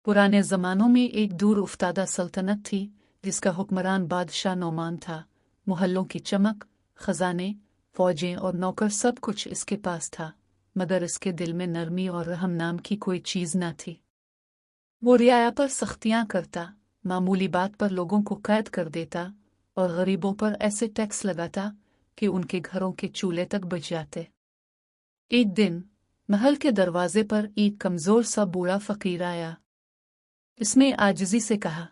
पुराने ज़मानों में एक दूर उफ्तादा सल्तनत थी जिसका हुक्मरान बादशाह नोमान था। मोहल्लों की चमक, खजाने, फौजें और नौकर सब कुछ इसके पास था, मगर इसके दिल में नरमी और रहम नाम की कोई चीज़ न थी। वो रियाया पर सख्तियाँ करता, मामूली बात पर लोगों को कैद कर देता और गरीबों पर ऐसे टैक्स लगाता कि उनके घरों के चूल्हे तक बुझ जाते। एक दिन महल के दरवाजे पर एक कमजोर सा बूढ़ा फकीर आया। इसने आजिज़ी से कहा,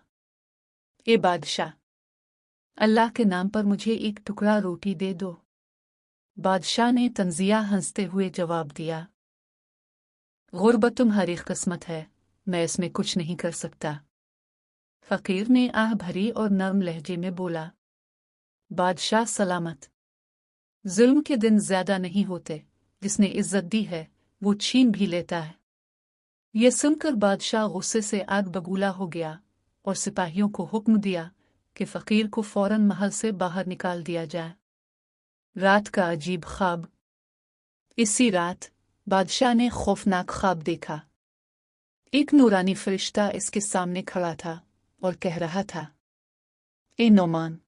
ए बादशाह, अल्लाह के नाम पर मुझे एक टुकड़ा रोटी दे दो। बादशाह ने तंजिया हंसते हुए जवाब दिया, गुर्बत तुम्हारी किस्मत है, मैं इसमें कुछ नहीं कर सकता। फकीर ने आह भरी और नर्म लहजे में बोला, बादशाह सलामत। जुल्म के दिन ज्यादा नहीं होते, जिसने इज्जत दी है वो छीन भी लेता है। यह सुनकर बादशाह गुस्से से आग बबूला हो गया और सिपाहियों को हुक्म दिया कि फकीर को फौरन महल से बाहर निकाल दिया जाए। रात का अजीब ख्वाब। इसी रात बादशाह ने खौफनाक ख्वाब देखा। एक नूरानी फरिश्ता इसके सामने खड़ा था और कह रहा था, ए नोमान,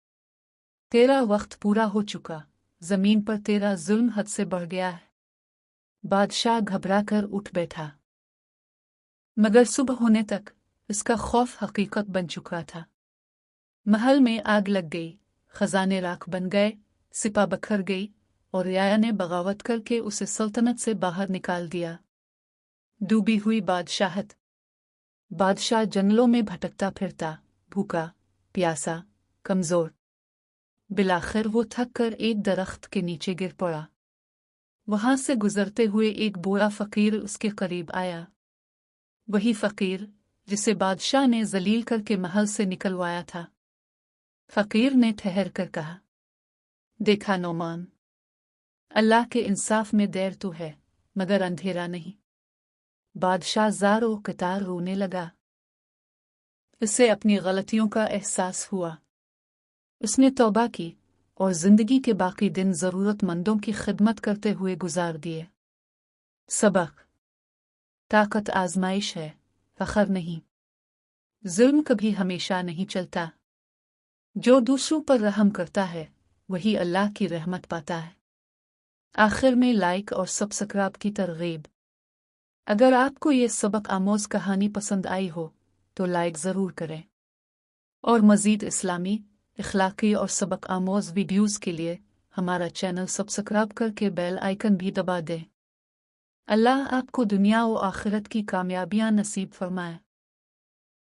तेरा वक्त पूरा हो चुका, जमीन पर तेरा जुल्म हद से बढ़ गया है। बादशाह घबराकर उठ बैठा, मगर सुबह होने तक इसका खौफ हकीकत बन चुका था। महल में आग लग गई, खजाने राख बन गए, सिपा बखर गई और रियाया ने बगावत करके उसे सल्तनत से बाहर निकाल दिया। डूबी हुई बादशाहत। बादशाह जंगलों में भटकता फिरता, भूखा, प्यासा, कमजोर। बिलाखिर वो थक कर एक दरख्त के नीचे गिर पड़ा। वहां से गुजरते हुए एक बूढ़ा फकीर उसके करीब आया। वही फकीर जिसे बादशाह ने जलील करके महल से निकलवाया था। फकीर ने ठहर कर कहा, देखा नोमान, अल्लाह के इंसाफ में देर तो है मगर अंधेरा नहीं। बादशाह ज़ारो कतार रोने लगा। उसे अपनी गलतियों का एहसास हुआ। उसने तौबा की और जिंदगी के बाकी दिन जरूरतमंदों की खिदमत करते हुए गुजार दिए। सबक। ताकत आजमाइश है, फखर नहीं। जुल्म कभी हमेशा नहीं चलता। जो दूसरों पर रहम करता है वही अल्लाह की रहमत पाता है। आखिर में लाइक और सब्सक्राइब की तरगीब। अगर आपको ये सबक आमोज कहानी पसंद आई हो तो लाइक ज़रूर करें और मज़ीद इस्लामी, इखलाकी और सबक आमोज वीडियोज़ के लिए हमारा चैनल सब्सक्राइब करके बेल आइकन भी दबा दें। अल्लाह आपको दुनिया और आखिरत की कामयाबियां नसीब फरमाए।